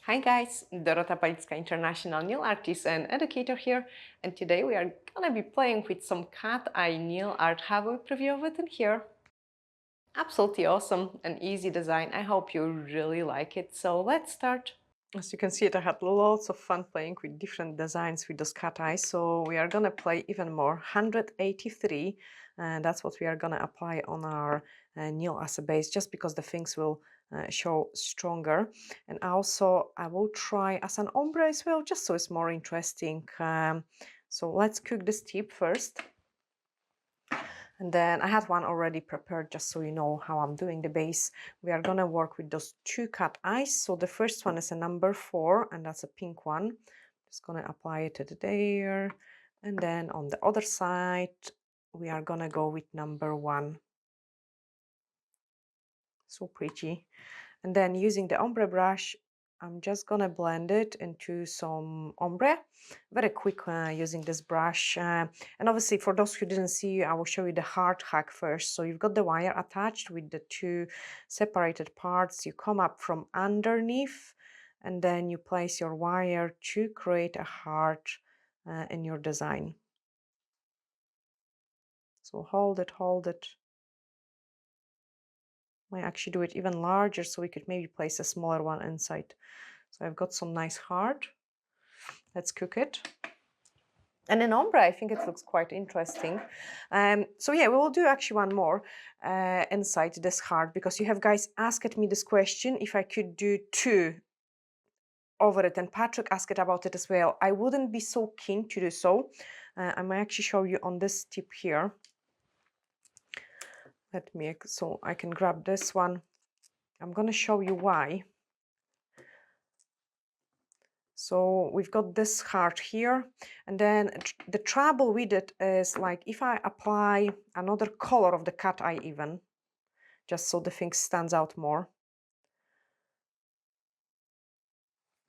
Hi guys, Dorota Palicka, international nail artist and educator here, and today we are gonna be playing with some cat eye nail art. Have a preview of it in here. Absolutely awesome and easy design. I hope you really like it. So let's start. As you can see, I had lots of fun playing with different designs with those cat eyes. So we are gonna play even more. 183, and that's what we are gonna apply on our nail as a base, just because the things will show stronger. And also I will try as an ombre as well, just so it's more interesting. So let's cook this tip first. And then I had one already prepared, just so you know how I'm doing the base. We are gonna work with those two cat eyes. So the first one is a number 4, and that's a pink one. Just gonna apply it there. And then on the other side, we are gonna go with number 1. So pretty. And then using the ombre brush, I'm just gonna blend it into some ombre, very quick using this brush. And obviously for those who didn't see, I will show you the heart hack first. So you've got the wire attached with the two separated parts. You come up from underneath and then you place your wire to create a heart in your design. So hold it, hold it. Might actually do it even larger, so we could maybe place a smaller one inside. So I've got some nice heart. Let's cook it. And in ombre, I think it looks quite interesting. So yeah, we will do actually one more inside this heart, because you have guys asked me this question if I could do 2 over it, and Patrick asked about it as well. I wouldn't be so keen to do so. I might actually show you on this tip here. Let me, so I can grab this one. I'm gonna show you why. So we've got this heart here, and then the trouble with it is, like, if I apply another color of the cat eye even, just so the thing stands out more.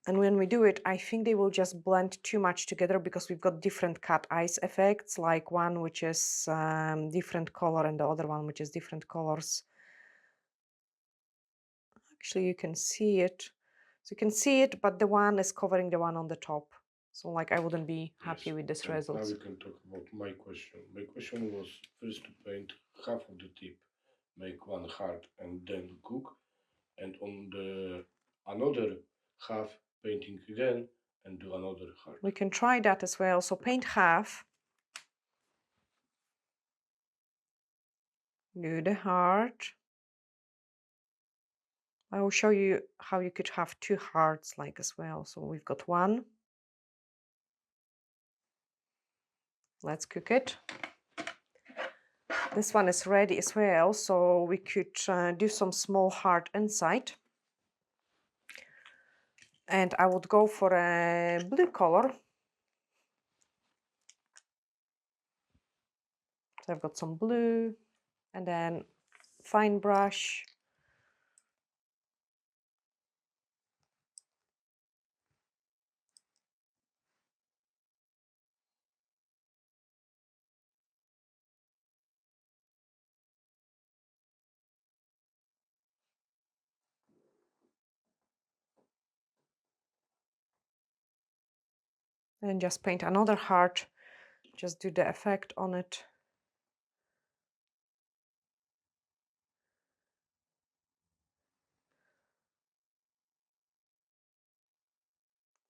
And when we do it, I think they will just blend too much together, because we've got different cat eyes effects, like one which is different color and the other one which is different colors. Actually, you can see it. So you can see it, but the one is covering the one on the top. So like I wouldn't be happy with this result. Now we can talk about my question. My question was first to paint half of the tip, make one heart and then cook, and on the another half painting again and do another heart. We can try that as well. So paint half. Do the heart. I will show you how you could have 2 hearts like as well. So we've got one. Let's cook it. This one is ready as well, so we could do some small heart inside. And I would go for a blue color. So I've got some blue, and then fine brush. And just paint another heart. Just do the effect on it.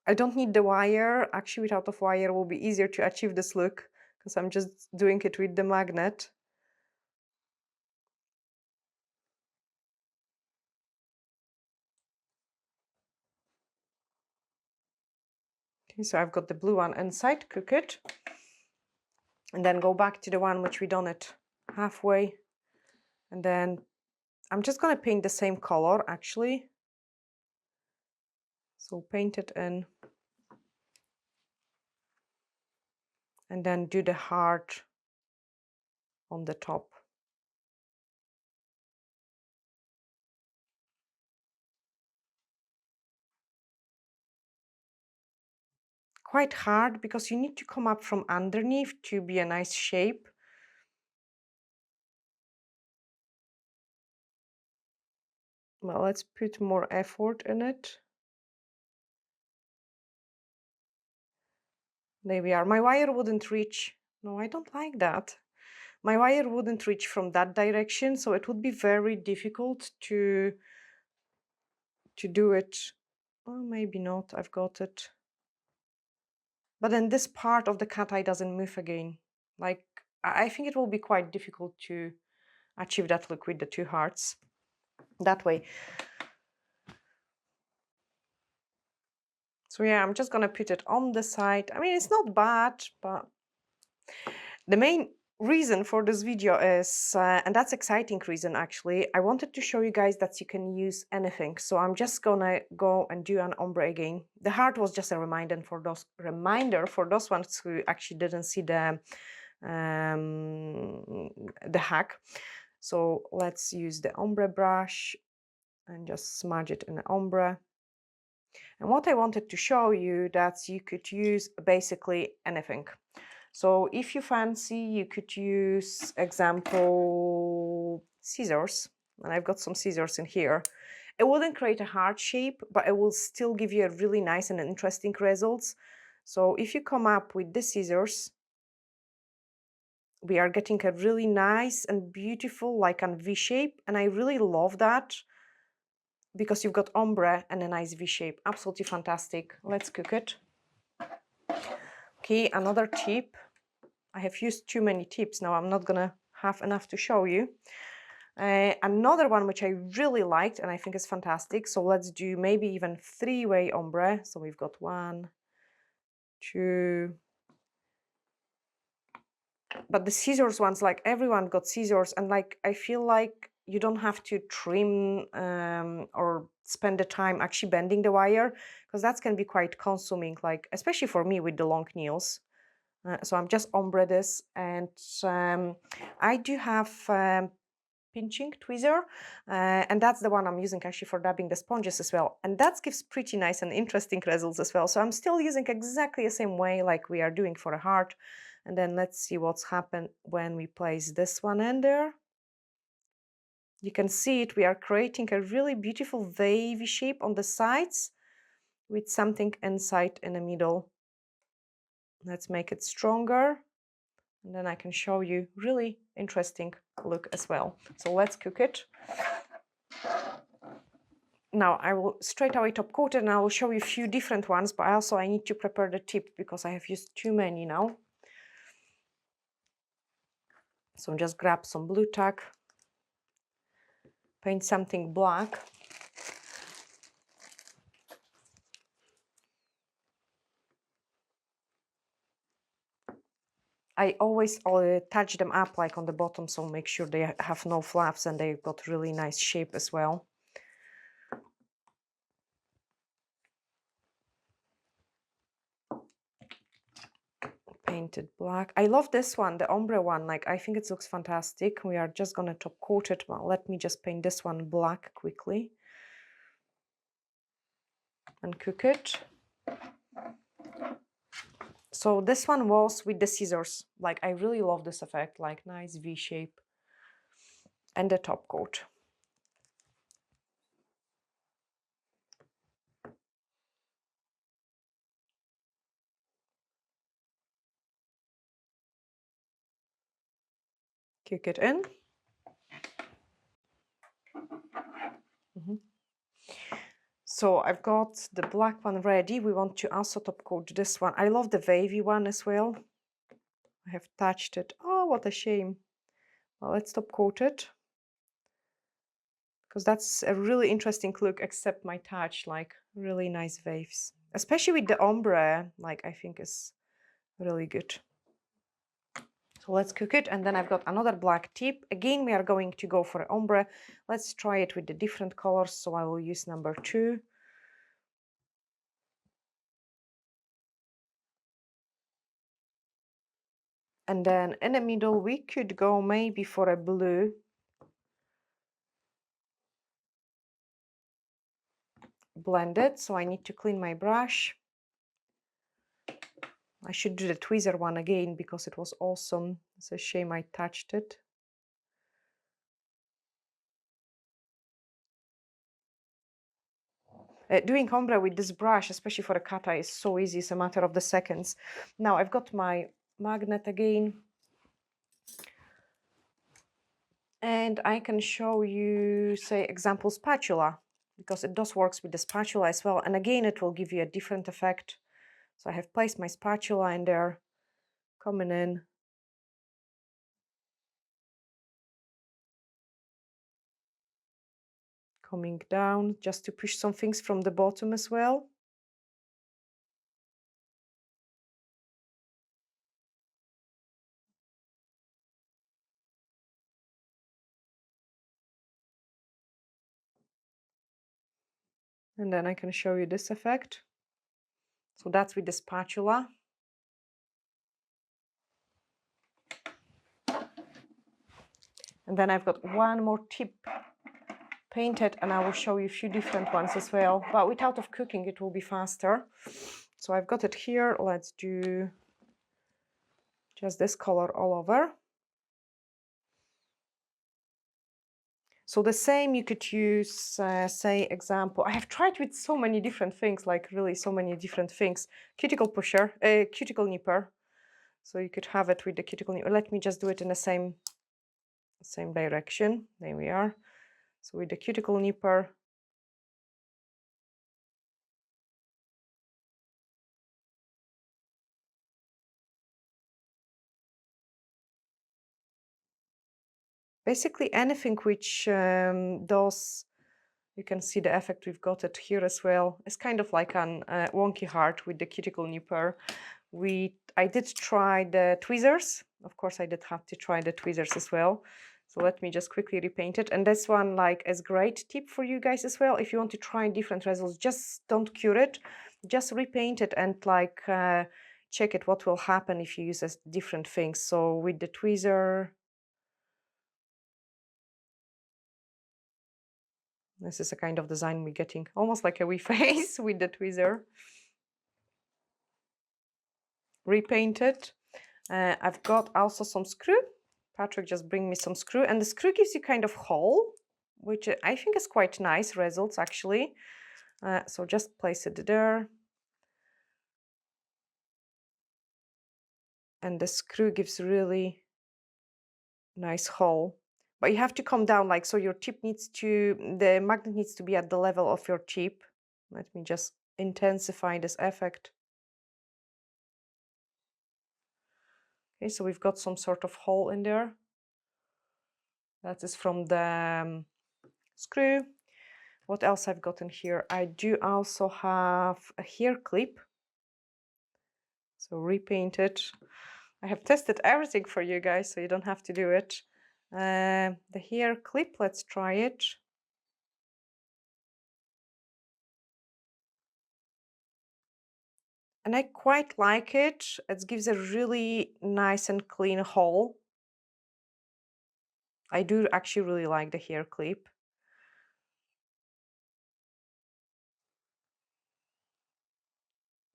I don't need the wire. Actually, without the wire it will be easier to achieve this look, because I'm just doing it with the magnet. Okay, so I've got the blue one inside, cook it. And then go back to the one which we done it halfway. And then I'm just gonna paint the same color actually. So paint it in. And then do the heart on the top. Quite hard, because you need to come up from underneath to be a nice shape. Well, let's put more effort in it. There we are. My wire wouldn't reach. No, I don't like that. My wire wouldn't reach from that direction, so it would be very difficult to do it. Oh, maybe not. I've got it. But then this part of the cat eye doesn't move again. Like, I think it will be quite difficult to achieve that look with the two hearts that way. So yeah, I'm just gonna put it on the side. I mean, it's not bad, but the main reason for this video is, and that's exciting reason actually, I wanted to show you guys that you can use anything. So I'm just gonna go and do an ombre again. The heart was just a reminder for those ones who actually didn't see the hack. So let's use the ombre brush and just smudge it in the ombre. And what I wanted to show you that you could use basically anything. So if you fancy, you could use, example, scissors. And I've got some scissors in here. It wouldn't create a heart shape, but it will still give you a really nice and interesting results. So if you come up with the scissors, we are getting a really nice and beautiful, like a V shape. And I really love that because you've got ombre and a nice V shape. Absolutely fantastic. Let's cook it. Okay, another tip. I have used too many tips now. I'm not gonna have enough to show you. Another one which I really liked and I think is fantastic. So let's do maybe even three-way ombre. So we've got 1, 2. But the scissors ones, like everyone got scissors, and like I feel like you don't have to trim or spend the time actually bending the wire, because that can be quite consuming, like especially for me with the long nails. So I'm just ombre this, and I do have pinching tweezer, and that's the one I'm using actually for dabbing the sponges as well, and that gives pretty nice and interesting results as well. So I'm still using exactly the same way like we are doing for a heart. And then let's see what's happened when we place this one in there. You can see it, we are creating a really beautiful wavy shape on the sides with something inside in the middle. Let's make it stronger, and then I can show you really interesting look as well. So let's cook it. Now I will straight away top coat it, and I will show you a few different ones, but also I need to prepare the tip because I have used too many now. So just grab some blue tack, paint something black. I always touch them up like on the bottom, so make sure they have no flaps and they've got really nice shape as well. Painted black. I love this one, the ombre one. Like, I think it looks fantastic. We are just gonna top coat it. Well, let me just paint this one black quickly and cook it. So this one was with the scissors. Like, I really love this effect, like nice V shape. And the top coat. Cook it in. So I've got the black one ready. We want to also top coat this one. I love the wavy one as well. I have touched it. Oh, what a shame. Well, let's top coat it, because that's a really interesting look, except my touch, like really nice waves. Especially with the ombre, like I think is really good. So let's cook it, and then I've got another black tip. Again, we are going to go for ombre. Let's try it with the different colors. So I will use number 2. And then in the middle, we could go maybe for a blue. Blend it, so I need to clean my brush. I should do the tweezer one again because it was awesome. It's a shame I touched it. Doing ombre with this brush, especially for a cat eye, is so easy. It's a matter of the seconds. Now I've got my magnet again. And I can show you, say, example spatula, because it does works with the spatula as well. And again, it will give you a different effect. So I have placed my spatula in there, coming in. Coming down, just to push some things from the bottom as well. And then I can show you this effect. So that's with the spatula. And then I've got one more tip painted, and I will show you a few different ones as well. But without of cooking, it will be faster. So I've got it here. Let's do just this color all over. So the same you could use, say, example. I have tried with so many different things, like really so many different things. Cuticle pusher, cuticle nipper. So you could have it with the cuticle nipper. Let me just do it in the same direction. There we are. So with the cuticle nipper. Basically anything which does, you can see the effect we've got it here as well. It's kind of like an wonky heart with the cuticle nipper. I did try the tweezers. Of course, I did have to try the tweezers as well. So let me just quickly repaint it. And this one, like, is great tip for you guys as well. If you want to try different results, just don't cure it. Just repaint it and like check it what will happen if you use different things. So with the tweezer, this is a kind of design we're getting, almost like a wee face with the tweezer. Repaint it. I've got also some screw. Patrick just bring me some screw, and the screw gives you kind of hole, which I think is quite nice results actually. So just place it there. And the screw gives really nice hole. But you have to come down, like, so your tip needs to, the magnet needs to be at the level of your tip. Let me just intensify this effect. Okay, so we've got some sort of hole in there. That is from the screw. What else I've got in here? I do also have a hair clip. So repaint it. I have tested everything for you guys, so you don't have to do it. The hair clip, let's try it. And I quite like it. It gives a really nice and clean hole. I do actually really like the hair clip.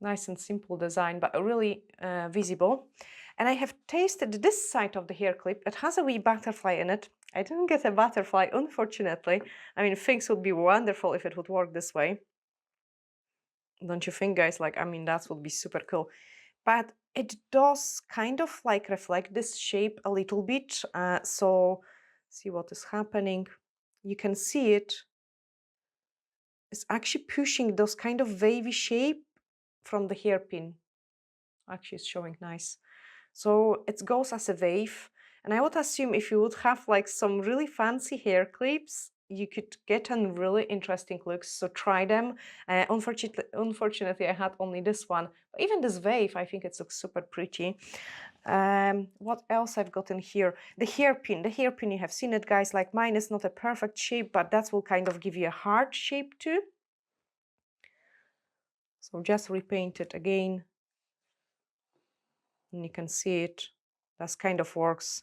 Nice and simple design, but really visible. And I have tasted this side of the hair clip. It has a wee butterfly in it. I didn't get a butterfly, unfortunately. I mean, things would be wonderful if it would work this way. Don't you think, guys? Like, I mean, that would be super cool. But it does kind of like reflect this shape a little bit. So see what is happening. You can see it. It's actually pushing those kind of wavy shape from the hairpin. Actually, it's showing nice. So it goes as a wave. And I would assume if you would have like some really fancy hair clips, you could get a really interesting looks. So try them. Unfortunately, I had only this one. But even this wave, I think it looks super pretty. What else I've got in here? The hairpin. The hairpin, you have seen it, guys. Like, mine is not a perfect shape, but that will kind of give you a hard shape too. So just repaint it again. And you can see it. That kind of works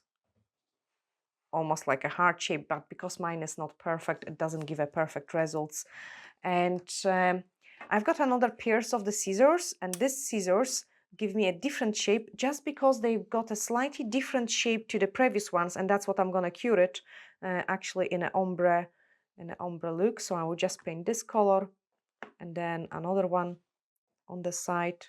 almost like a heart shape, but because mine is not perfect, it doesn't give a perfect results. And I've got another pairs of the scissors, and these scissors give me a different shape just because they've got a slightly different shape to the previous ones, and that's what I'm gonna cure it actually in an ombre look. So I will just paint this color and then another one on the side,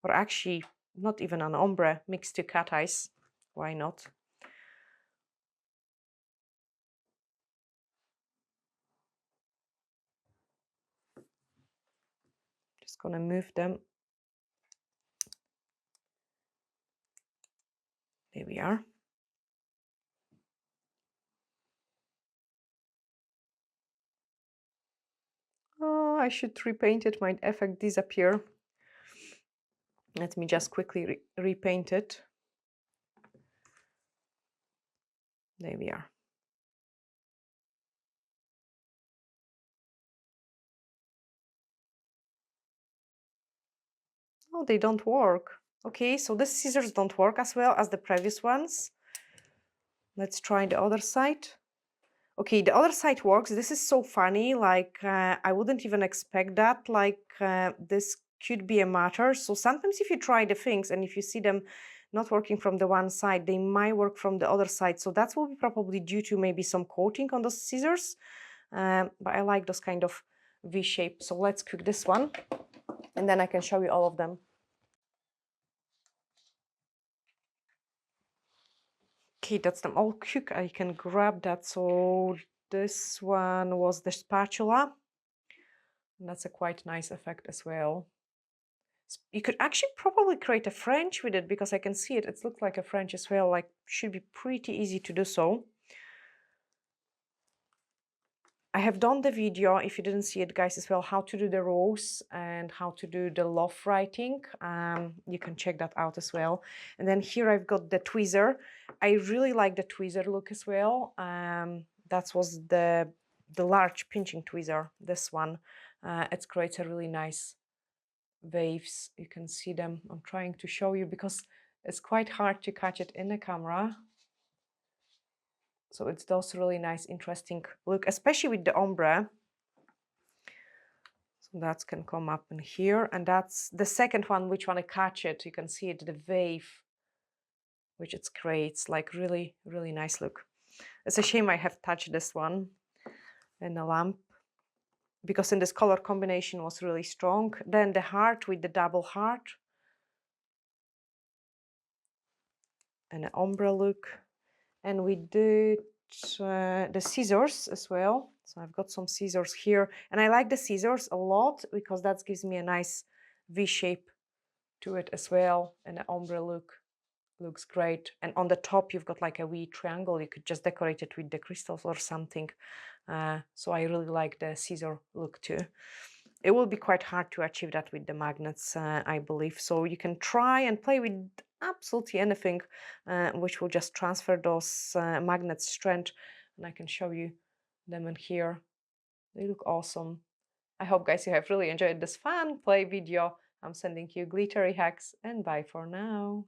or actually not even an ombre, mixed two cat eyes, why not? Just gonna move them. There we are. Oh, I should repaint it, might effect disappear. Let me just quickly repaint it. There we are. Oh, they don't work. Okay, so the scissors don't work as well as the previous ones. Let's try the other side. Okay, the other side works. This is so funny. Like, I wouldn't even expect that. Like, this could be a matter. So sometimes if you try the things and if you see them not working from the one side, they might work from the other side. So that will be probably due to maybe some coating on those scissors. But I like those kind of V shape. So let's cook this one and then I can show you all of them. Okay, that's them all cooked. I can grab that. So this one was the spatula. And that's a quite nice effect as well. You could actually probably create a French with it because I can see it. It looks like a French as well. Like, should be pretty easy to do so. I have done the video, if you didn't see it, guys, as well, how to do the rose and how to do the love writing. You can check that out as well. And then here I've got the tweezer. I really like the tweezer look as well. That was the large pinching tweezer, this one. It creates a really nice waves. You can see them. I'm trying to show you because it's quite hard to catch it in the camera. So it's those really nice, interesting look, especially with the ombre. So that can come up in here. And that's the second one, which want to catch it. You can see it, the wave, which it creates, like really, really nice look. It's a shame I have touched this one in the lamp because in this color combination was really strong. Then the heart with the double heart and an ombre look. And we did the scissors as well. So I've got some scissors here. And I like the scissors a lot because that gives me a nice V shape to it as well. And the ombre look looks great. And on the top, you've got like a wee triangle. You could just decorate it with the crystals or something. So I really like the scissor look too. It will be quite hard to achieve that with the magnets, I believe. So you can try and play with absolutely anything, which will just transfer those magnets' strength. And I can show you them in here. They look awesome. I hope, guys, you have really enjoyed this fun play video. I'm sending you glittery hacks and bye for now.